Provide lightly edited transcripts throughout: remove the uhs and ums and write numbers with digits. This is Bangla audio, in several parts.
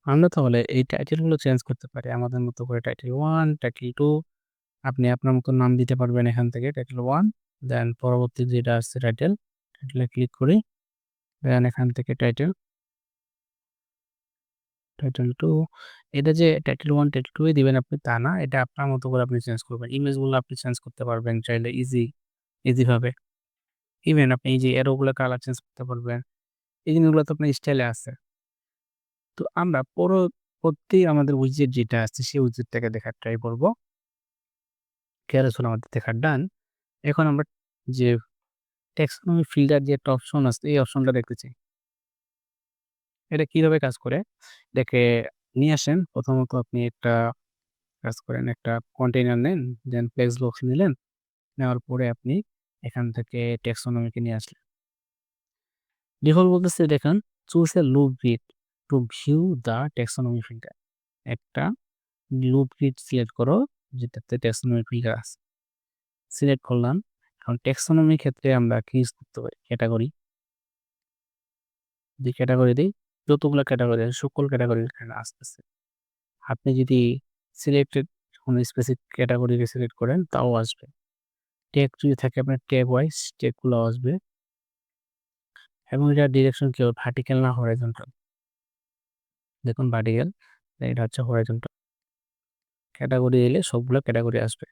আমরা তাহলে এই টাইটেল গুলো চেঞ্জ করতে পারি আমাদের মতো করে। টাইটেল 1, টাইটেল 2 আপনি আপনার মতো নাম দিতে পারবেন এখান থেকে। টাইটেল 1 দেন পরবর্তী যেটা আছে টাইটেলে ক্লিক করি। দেন এখান থেকে টাইটেল 2 এটা যে টাইটেল 1, টাইটেল 2 ই দিবেন আপনি তা না। এটা আপনার মতো করে আপনি চেঞ্জ করবেন। ইমেজগুলো আপনি চেঞ্জ করতে পারবেন চাইলে ইজি ভাবে। ইভেন আপনি এই যে এরো গুলো কালার চেঞ্জ করতে পারবেন। এই জিনিসগুলো তো আপনার স্টাইলে আছে। তো আমরা পরবর্তী আমাদের উইজেট যেটা আছে সেই উইজেটটাকে দেখার ট্রাই করব। ক্যারোসেল আমাদের দেখা ডান। এখন আমরা যে টেক্সোনমি ফিল্টার যে একটা অপশন আছে এই অপশনটা দেখতে চাই। এটা কিভাবে কাজ করে? এটাকে নিয়ে আসেন। প্রথমত আপনি একটা কাজ করেন, একটা কন্টেইনার নেন, দেন ফ্লেক্স বক্স নিলেন। নেওয়ার পরে আপনি এখান থেকে টেক্সোনমিকে নিয়ে আসলেন। ডিফল্ট বলতেছে দেখেন choose a loop grid two view the টেক্সোনমি filter. একটা লুপ গ্রিড সিলেক্ট করো যেটাতে টেক্সোনমি ফিল্টার আছে। সিলেক্ট করলাম। এখন টেক্সোনমির ক্ষেত্রে আমরা কি ইউজ করতে পারি? ক্যাটেগরি। যদি ক্যাটেগরি দেই, যতগুলো ক্যাটেগরি আছে সকল ক্যাটেগরি এখানে আসতেছে। আপনি যদি সিলেক্টেড কোনো স্পেসিফিক ক্যাটেগরিকে সিলেক্ট করেন তাও আসবে। ট্যাগ যদি থাকে আপনার ট্যাগ ওয়াইজ ট্যাগগুলো আসবে এবং এটার ডিরেকশন কি হবে? ভার্টিক্যাল না হরাইজন্টাল? দেখুন ভার্টিক্যাল, এটা হচ্ছে হরাইজন্টাল। ক্যাটেগরি এলে সবগুলো ক্যাটেগরি আসবে।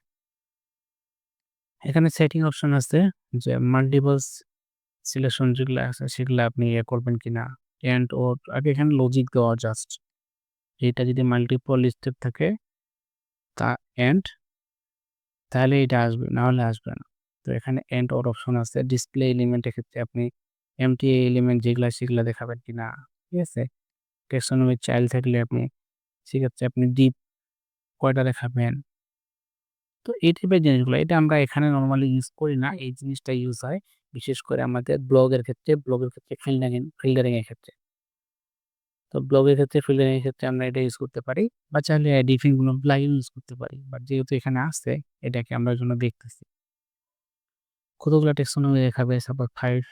এখানে সেটিং অপশন আছে যে মাল্টিপল সিলেকশন যেগুলো আছে সেগুলো আপনি করবেন কিনা। এন্ড ওর আগে এখানে লজিক দেওয়া জাস্ট। এটা যদি মাল্টিপল স্টেপ থাকে তা এন্ড তাহলে এটা আসবে, না হলে আসবে না। তো এখানে এন্ড ওর অপশন আছে। ডিসপ্লে এলিমেন্টের ক্ষেত্রে আপনি এমটি এলিমেন্ট যেগুলা সেগুলা দেখাবেন কিনা, ঠিক আছে? টেক্সোনমি চাইল্ড থাকলে আপনি সেক্ষেত্রে আপনি ডিপ কয়টা দেখাবেন। তো এই টাইপের জিনিসগুলো এটা আমরা এখানে নরমালি ইউজ করি না। এই জিনিসটা ইউজ হয় বিশেষ করে আমাদের ব্লগের ক্ষেত্রে ফিল্টারিং এর ক্ষেত্রে। তো ব্লগের ক্ষেত্রে ফিল্টারিং এর ক্ষেত্রে আমরা এটা ইউজ করতে পারি বা চাইলে ডিফিন গুলো প্লাগইন ইউজ করতে পারি। বাট যেহেতু এখানে আছে এটাকে আমরা জন্য দেখতেছি। কতগুলা টেক্সোনমি দেখাবে? সাপোজ 5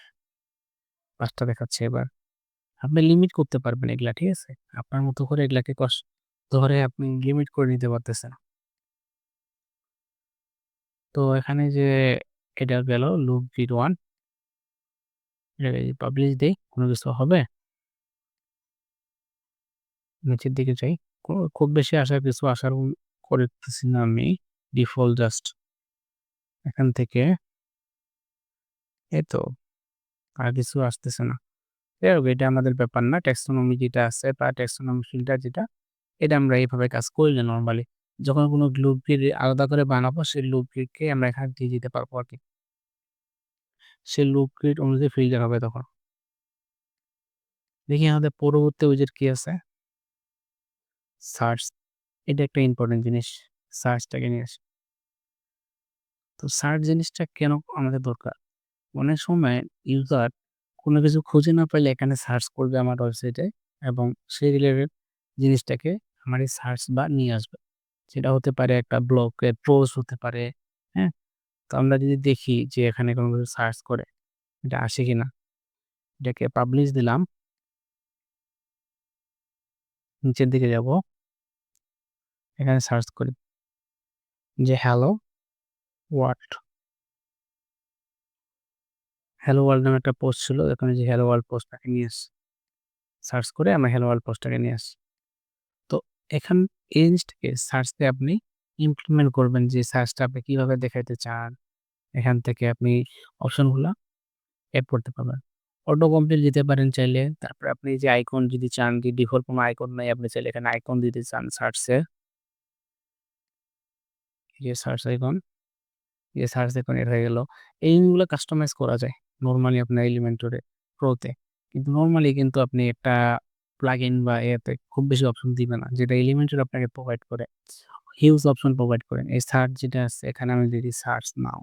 টা দেখাচ্ছে এবার। আপনি লিমিট করতে পারবেন এগুলা, ঠিক আছে? আপনার মতো করে এগুলাকে ধরে আপনি লিমিট করে নিতে পারতেছেন। তো এখানে যে এটা গেল লুপ গ্রিড 1 এটা যদি পাবলিশ দেই কোনো কিছু হবে? নিচের দিকে যাই। খুব বেশি কিছু আশা করতেছি না আমি। ডিফল্ট জাস্ট এখান থেকে এই তো আর কিছু আসতেছে না। যাই হোক এটা আমাদের ব্যাপার না। টেক্সোনমি যেটা আছে বা টেক্সোনমি ফিল্টার যেটা এটা আমরা এইভাবে কাজ করি না নরমালি। যখন কোনো লুপ গ্রিড আলাদা করে বানাবো সেই লুপ গ্রিডকে আমরা এখানে দিয়ে দিতে পারবো আরকি। সেই লুপ গ্রিড অনুযায়ী ফিল্টার হবে তখন। দেখি আমাদের পরবর্তী উইজেট কি আছে? সার্চ। এটা একটা ইম্পোর্টেন্ট জিনিস। সার্চটাকে নিয়ে আসি। তো সার্চ জিনিসটা কেন আমাদের দরকার? অনেক সময় ইউজার কোনো কিছু খুঁজে না পাইলে এখানে সার্চ করবে আমার ওয়েবসাইটে এবং সেই রিলেটেড জিনিসটাকে আমার এই সার্চ বার নিয়ে আসবে। সেটা হতে পারে একটা ব্লগের পোস্ট হতে পারে, হ্যাঁ? তো আমরা যদি দেখি যে এখানে কোনো কিছু সার্চ করে এটা আসে কিনা, এটাকে পাবলিশ দিলাম। নিচের দিকে যাব। এখানে সার্চ করি যে হ্যালো ওয়ার্ল্ড। হ্যালো ওয়ার্ল্ড নামে একটা পোস্ট ছিল। এখানে যে হ্যালো ওয়ার্ল্ড পোস্টটাকে নিয়ে আসি। সার্চ করে আমরা হ্যালো ওয়ার্ল্ড পোস্টটাকে নিয়ে আসি। তো এখান এই জিনিসটাকে সার্চ দিয়ে আপনি ইমপ্লিমেন্ট করবেন যে সার্চটা আপনি কিভাবে দেখাইতে চান। এখান থেকে আপনি অপশনগুলা এড করতে পারবেন। অটো কমপ্লিট দিতে পারেন চাইলে। তারপরে আপনি যে আইকন যদি চান যে ডিফল্ট কোনো আইকন নাই আপনি চাইলে এখানে আইকন দিতে চান সার্চে। এই যে সার্চ আইকন, এই যে সার্চ আইকন এড হয়ে গেল। এইগুলো কাস্টমাইজ করা যায় নরমালি আপনার এলিমেন্টরে প্রোতে। কিন্তু নরমালি কিন্তু আপনি একটা প্লাগইন বা এতে খুব বেশি অপশন দিবে না। যেটা এলিমেন্টর আপনাকে প্রোভাইড করে। হিউজ অপশন প্রোভাইড করেন। এই সার্চ যেটা আছে এখানে আমি যদি সার্চ নাও।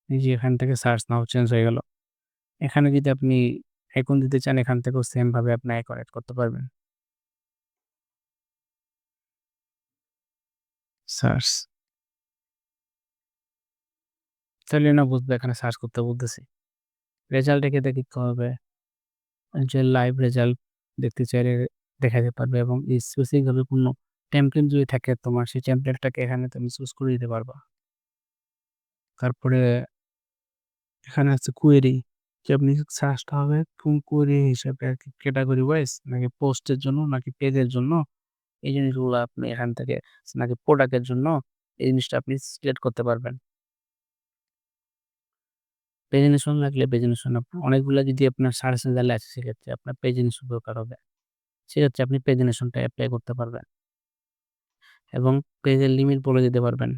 এই যে এখান থেকে সার্চ নাও চেঞ্জ হয়ে গেল। এখানে যদি আপনি আইকন দিতে চান এখান থেকেও সেম ভাবে আপনি আইকন এড করতে পারবেন। সার্চ তাহলে না বুঝবে এখানে সার্চ করতে বলতেছি। রেজাল্ট এ দেখতে হবে যে লাইভ রেজাল্ট দেখতে চাইলে দেখাতে পারবে এবং স্পেসিফিকভাবে কোনো টেমপ্লেট যদি থাকে তোমার সেই টেমপ্লেটটাকে এখানে তুমি চুজ করে দিতে পারবা। তারপরে এখানে আছে কোয়েরি, যে আপনি সার্চটা হবে কোন কোয়েরি হিসেবে আরকি ক্যাটেগরি ওয়াইজ নাকি পোস্টের জন্য নাকি পেজের জন্য, এই জিনিসগুলো আপনি এখান থেকে নাকি প্রোডাক্টের জন্য এই জিনিসটা আপনি সিলেক্ট করতে পারবেন। পেজিনেশন লাগলে পেজিনেশন অনেকগুলা যদি আপনার সার্চ রেজাল্ট আছে সেক্ষেত্রে আপনার পেজিনেশন দরকার হবে। সেক্ষেত্রে আপনি পেজিনেশনটা এপ্লাই করতে পারবেন এবং পেজের লিমিট বলে দিতে পারবেন।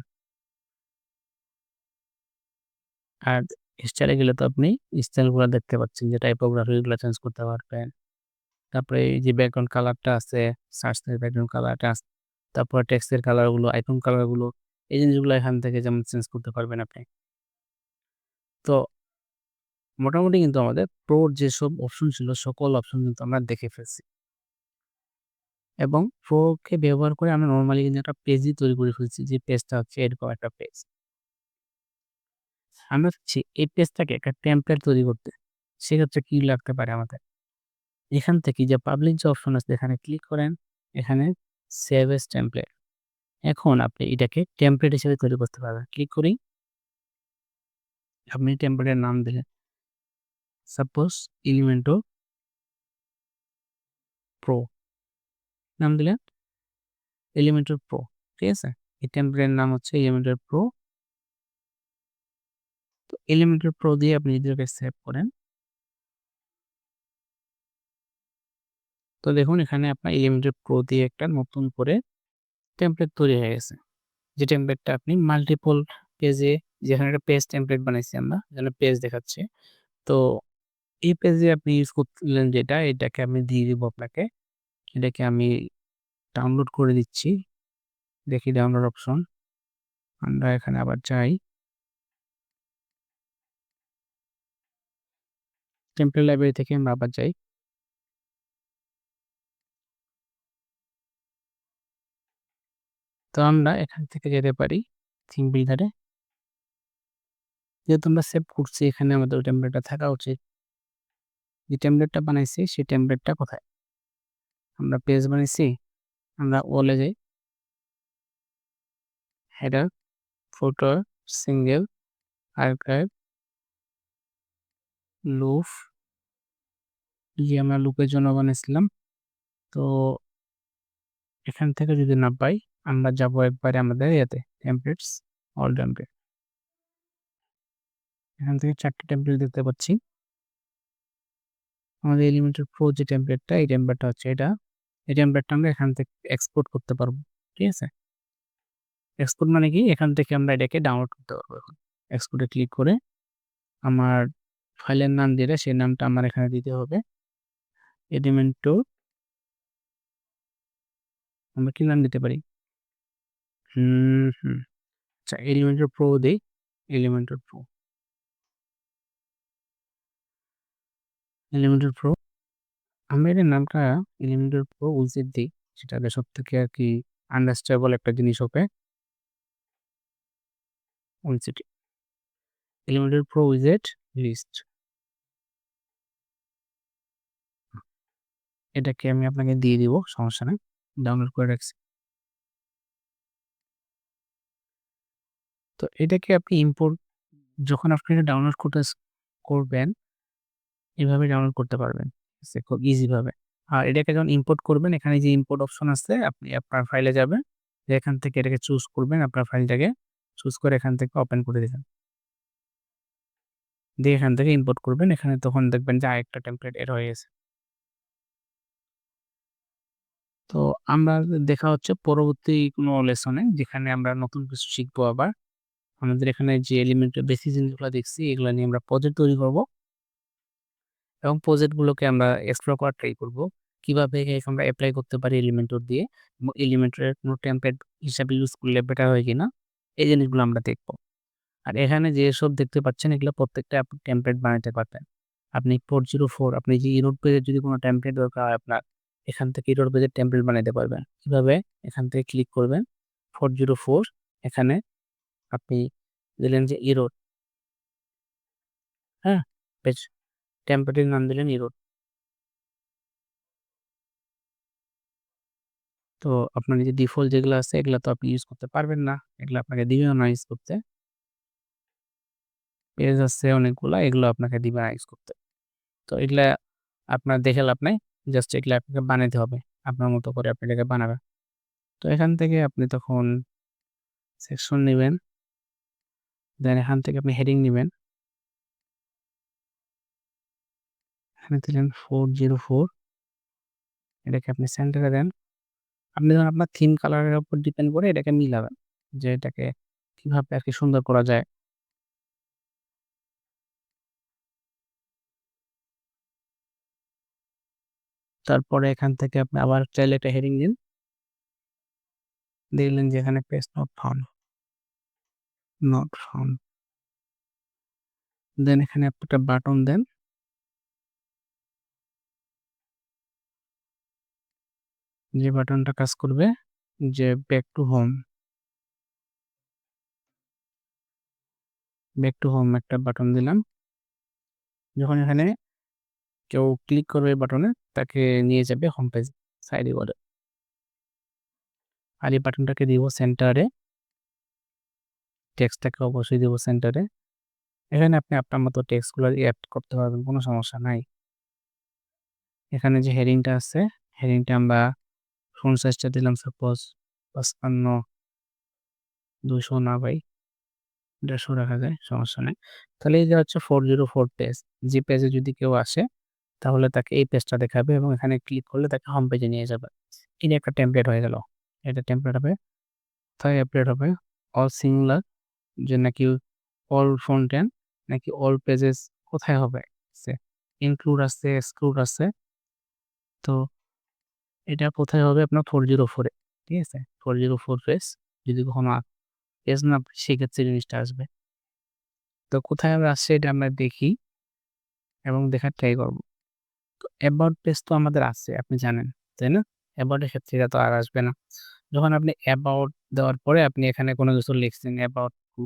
আর স্টাইলে গেলে তো আপনি স্টাইলগুলা দেখতে পাচ্ছেন যে টাইপোগ্রাফি এগুলা চেঞ্জ করতে পারবেন। তারপরে এই যে ব্যাকগ্রাউন্ড কালারটা আছে, সার্চ এর ব্যাকগ্রাউন্ড কালারটা আছে। তারপরে টেক্সটের কালারগুলো, আইকন কালারগুলো এই জিনিসগুলো এখান থেকে যেমন চেঞ্জ করতে পারবেন আপনি। তো মোটামুটি কিন্তু আমাদের প্রোর যেসব অপশন ছিল সকল অপশন কিন্তু আমরা দেখে ফেলছি। এবং প্রোকে ব্যবহার করে আমরা নরমালি কিন্তু একটা পেজই তৈরি করে ফেলছি, যে পেজটা হচ্ছে এরকম একটা পেজ। আমরা চাচ্ছি এই পেজটাকে একটা টেমপ্লেট তৈরি করতে। সেক্ষেত্রে কি লাগতে পারে আমাদের? এখান থেকে যে পাবলিক যে অপশন আছে এখানে ক্লিক করেন। এখানে সেভ এস টেমপ্লেট। এখন আপনি এটাকে টেমপ্লেট হিসেবে তৈরি করতে পারবেন। ক্লিক করি। আপনি টেমপ্লেটের নাম দিলেন। সাপোজ এলিমেন্টর প্রো নাম দিলেন। Elementor pro. ঠিক আছে? এই টেমপ্লেটের নাম হচ্ছে এলিমেন্টর প্রো। তো এলিমেন্টর প্রো দিয়ে আপনি যদি এটাকে সেভ করেন, তো দেখুন এখানে আপনার এলিমেন্টর প্রো দিয়ে একটা নতুন করে টেমপ্লেট তৈরি হয়ে গেছে। যে টেমপ্লেটটা আপনি মাল্টিপল পেজে, যেখানে একটা পেজ টেমপ্লেট বানাইছি আমরা, যেখানে পেজ দেখাচ্ছে। তো এই পেজে আপনি ইউজ করলেন যেটা, এটাকে আমি দিয়ে দিব আপনাকে। এটাকে আমি ডাউনলোড করে দিচ্ছি। দেখি ডাউনলোড অপশন। আমরা এখানে আবার যাই। টেমপ্লেট লাইব্রেরি থেকে আমরা আবার যাই। তো আমরা এখান থেকে যেতে পারি থিম বিল্ডারে। যেহেতু আমরা সেভ করছি এখানে আমাদের ওই টেমপ্লেটটা থাকা উচিত। যে টেমপ্লেটটা বানাইছি সেই টেমপ্লেটটা কোথায়? আমরা পেজ বানাইছি, আমরা ওয়ালে যাই। হেডার, ফুটার, সিঙ্গেল, আর্কাইভ, লুপ, যে আমরা লুপের জন্য বানাইছিলাম। তো এখান থেকে যদি না পাই, আমরা যাবো একবারে আমাদের ইয়েতে টেমপ্লেটস, অল টেমপ্লেট। এখান থেকে ৪ টা টেমপ্লেট দেখতে পাচ্ছি। আমাদের এলিমেন্টর প্রো যে টেমপ্লেটটা, এই টেমপ্লেটটা হচ্ছে এটা। এই টেমপ্লেটটা আমরা এখান থেকে এক্সপোর্ট করতে পারবো। ঠিক আছে? এক্সপোর্ট মানে কি? এখান থেকে আমরা এটাকে ডাউনলোড করতে পারবো এখন। এক্সপোর্টে ক্লিক করে আমার ফাইলের নাম দিলে সেই নামটা আমার এখানে দিতে হবে। এলিমেন্টর, আমরা কি নাম দিতে পারি? হুম। আচ্ছা, এলিমেন্টর প্রো দেই। Elementor pro. Elementor pro. আমরা এটার নামটা এলিমেন্টর প্রো উইজেট দেই। সেটাতে সবথেকে আরকি আন্ডারস্ট্যান্ডেবল একটা জিনিস হবে। উইজেট। এলিমেন্টর প্রো উইজেট লিস্ট। এটাকে আমি আপনাকে দিয়ে দিব, সমস্যা নাই। ডাউনলোড করে রাখছি। তো এটাকে আপনি ইম্পোর্ট, যখন আপনি এটা ডাউনলোড করবেন, এভাবে ডাউনলোড করতে পারবেন। খুব ইজি ভাবে। আর এটাকে যখন ইম্পোর্ট করবেন, এখানে যে ইম্পোর্ট অপশন আছে, আপনি আপনার ফাইলে যাবেন। এখান থেকে এটাকে চুজ করবেন, আপনার ফাইলটাকে চুজ করে এখান থেকে ওপেন করে দিবেন। দিয়ে এখান থেকে ইম্পোর্ট করবেন। এখানে তখন দেখবেন যে আরেকটা টেমপ্লেট এড হয়ে গেছে। তো আমরা দেখা হচ্ছে পরবর্তী কোনো লেসনে, যেখানে আমরা নতুন কিছু শিখবো আবার। আমাদের এখানে যে এলিমেন্টের বেসিক জিনিসগুলো দেখছি, এগুলা নিয়ে আমরা প্রজেক্ট তৈরি করব এবং প্রজেক্ট গুলোকে আমরা এক্সপ্লোর করার ট্রাই করব। কিভাবে আমরা এপ্লাই করতে পারি এলিমেন্টর দিয়ে, এবং এলিমেন্টরের কোনো টেমপ্লেট হিসাবে ইউজ করলে বেটার হয় কিনা, এই জিনিসগুলো আমরা দেখব। আর এখানে যেসব দেখতে পাচ্ছেন এগুলো প্রত্যেকটা আপনি টেমপ্লেট বানাতে পারবেন। আপনি 404, আপনি যে ইরোড পেজের যদি কোনো টেমপ্লেট দরকার হয় আপনার, এখান থেকে ইরোড পেজের টেমপ্লেট বানাইতে পারবেন। কিভাবে? এখান থেকে ক্লিক করবেন 404, এখানে আপনি দিলেন যে ইরোড, হ্যাঁ? পেজ টেমপ্লেটের নাম দিলেন ইরোড। তো আপনার এই যে ডিফল্ট যেগুলো আছে এগুলা তো আপনি ইউজ করতে পারবেন না। এগুলা আপনাকে দিবেও না ইউজ করতে। পেজ আছে অনেকগুলা, এগুলো আপনাকে দিবে না ইউজ করতে। তো এগুলা আপনার দেখে লাভ নাই। জাস্ট এগুলা আপনাকে বানাইতে হবে। আপনার মতো করে আপনি এটাকে বানাবেন। তো এখান থেকে আপনি তখন সেকশন নিবেন। দেন এখান থেকে আপনি হেডিং নিবেন। এখানে দিলেন 404 এটাকে আপনি সেন্টারে দেন। আপনি ধরেন আপনার থিম কালারের উপর ডিপেন্ড করে এটাকে মিলাবেন। যে এটাকে কিভাবে আরকি সুন্দর করা যায়। তারপরে এখান থেকে আপনি আবার চাইলে একটা হেডিং দিন। দেখলেন যে এখানে page not found, not found. Then এখানে আপনি একটা বাটন দেন। যে বাটনটা কাজ করবে যে back to home. Back to home একটা বাটন দিলাম। যখন এখানে কেউ ক্লিক করবে এই বাটনে তাকে নিয়ে যাবে হোম পেজ সাইডে করে। আর এই বাটনটাকে দিব সেন্টারে। টেক্সটটাকে অবশ্যই দিব সেন্টারে। এখানে আপনি আপনার মতো টেক্সটগুলো এড করতে পারবেন, কোনো সমস্যা নাই। এখানে যে হেডিংটা আছে, হেডিংটা আমরা ফন্ট সাইজটা দিলাম সাপোজ 55, 200 না ভাই, 150 রাখা যায়, সমস্যা নাই। তাহলে এই যে হচ্ছে 404 পেজ। যে পেজে যদি কেউ আসে তাহলে তাকে এই পেজটা দেখাবে এবং এখানে ক্লিক করলে তাকে হোম পেজে নিয়ে যাবে। এটা একটা টেমপ্লেট হয়ে গেল। এটা টেমপ্লেট হবে, তাই আপডেট হবে অল সিঙ্গুলার, যে নাকি অল ফন্টেন নাকি অল পেজেস কোথায় হবে? ইনক্লুড আছে, এক্সক্লুড আছে। তো এটা কোথায় হবে? আপনার 404 এ। ঠিক আছে? 404 পেজ যদি কখনো পেজ না পাই সেক্ষেত্রে জিনিসটা আসবে। তো কোথায় আসছে এটা আমরা দেখি এবং দেখার ট্রাই করব। তো অ্যাবাউট পেজ তো আমাদের আছে আপনি জানেন, তাই না? অ্যাবাউট এর ক্ষেত্রে এটা তো আর আসবে না। যখন আপনি অ্যাবাউট দেওয়ার পরে আপনি এখানে কোনো কিছু লিখছেন অ্যাবাউট টু,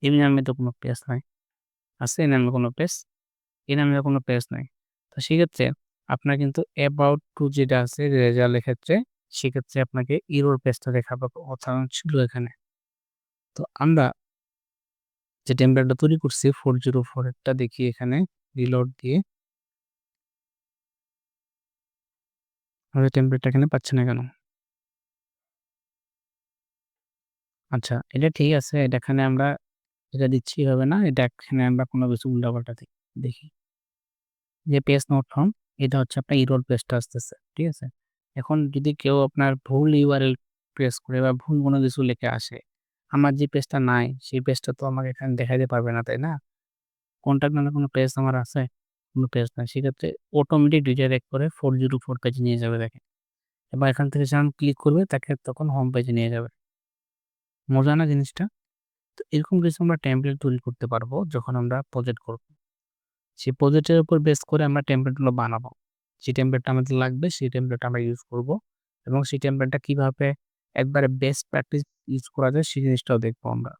এই নামে তো কোনো পেজ নাই। আছে এই নামে কোনো পেজ? এই নামে কোনো পেজ নাই। তো সেক্ষেত্রে আপনার কিন্তু অ্যাবাউট টু যেটা আছে রেজাল্টের ক্ষেত্রে, সেক্ষেত্রে আপনাকে এরর পেজটা দেখাবে কথা ছিল এখানে। তো আমরা যে টেমপ্লেটটা তৈরি করছি 404 এরটা দেখি এখানে রিলোড দিয়ে। আমাদের টেমপ্লেটটা এখানে পাচ্ছি না কেন? আচ্ছা, এটা ঠিক আছে। এটা এখানে আমরা যেটা দিচ্ছি এভাবে না। এটা এখানে আমরা কোনো কিছু উল্টাপাল্টা দেখি। যে পেজ নট ফাউন্ড এটা হচ্ছে আপনার এরর পেজটা আসতেছে। ঠিক আছে? এখন যদি কেউ আপনার ভুল ইউআরএল প্রেস করে বা ভুল কোনো কিছু লিখে আসে, আমার যে পেজটা নাই সেই পেজটা তো আমাকে এখানে দেখাইতে পারবে না, তাই না? কনট্যাক্ট নামে কোনো পেজ আমার আছে? কোনো পেজ নাই। সেক্ষেত্রে অটোমেটিক রিডাইরেক্ট করে 404 পেজে নিয়ে যাবে দেখেন। এবার এখান থেকে যখন ক্লিক করবে তাকে তখন হোম পেজে নিয়ে যাবে। মজা না জিনিসটা? তো এরকম কিছু আমরা টেমপ্লেট তৈরি করতে পারবো যখন আমরা প্রজেক্ট করব। সেই প্রজেক্টের উপর বেস করে আমরা টেমপ্লেটগুলো বানাবো। যে টেমপ্লেটটা আমাদের লাগবে সেই টেমপ্লেটটা আমরা ইউজ করব এবং সেই টেমপ্লেটটা কিভাবে একবারে বেস্ট প্র্যাকটিস ইউজ করা যায় সেই জিনিসটাও দেখবো আমরা।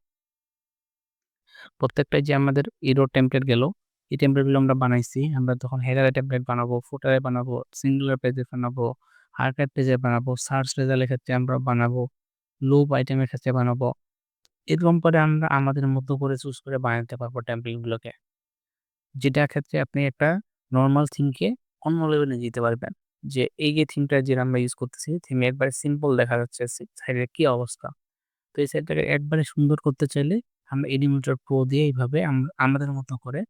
প্রত্যেকটাই যে আমাদের এরর টেমপ্লেট গেল, এই টেমপ্লেটগুলো আমরা বানাইছি। আমরা তখন হেডারে টেমপ্লেট বানাবো, ফুটারে বানাবো, সিঙ্গুলার পেজে বানাবো, আর্কাইভ পেজে বানাবো, সার্চ রেজাল্টের ক্ষেত্রে আমরা বানাবো, লুপ আইটেমের ক্ষেত্রে বানাবো। এরকম করে আমরা আমাদের মতো করে চুজ করে বানাতে পারবো টেমপ্লেটগুলোকে। যেটার ক্ষেত্রে আপনি একটা নরমাল থিমকে অন্য লেভেলে নিয়ে যেতে পারবেন। যে এই যে থিমটা যেটা আমরা ইউজ করতেছি, থিমে একবারে সিম্পল দেখা যাচ্ছে সাইডের কি অবস্থা। তো এই সাইডটাকে একবারে সুন্দর করতে চাইলে আমরা এলিমেন্টর প্রো দিয়ে এইভাবে আমাদের মতো করে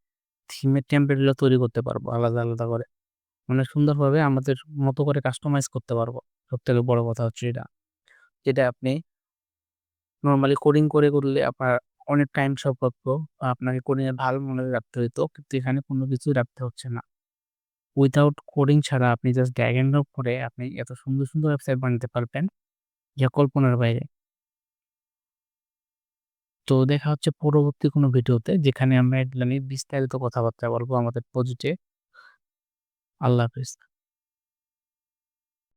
থিমের টেমপ্লেট গুলো তৈরি করতে পারবো আলাদা, আলাদা করে। মানে সুন্দরভাবে আমাদের মতো করে কাস্টমাইজ করতে পারবো। সবথেকে বড় কথা হচ্ছে এটা। যেটা আপনি নরমালি কোডিং করে করলে আপনার অনেক টাইম সাপেক্ষ বা আপনাকে কোডিং এ ভালো মনে রাখতে হইতো। কিন্তু এখানে কোনো কিছুই রাখতে হচ্ছে না। উইথআউট কোডিং ছাড়া আপনি জাস্ট ড্র্যাগ এন্ড ড্রপ করে আপনি এত সুন্দর, সুন্দর ওয়েবসাইট বানাতে পারবেন যা কল্পনার বাইরে। তো দেখা হচ্ছে পরবর্তী কোনো ভিডিওতে যেখানে আমরা এগুলা নিয়ে বিস্তারিত কথাবার্তা বলবো আমাদের প্রজেক্টে। আল্লাহ হাফেজ।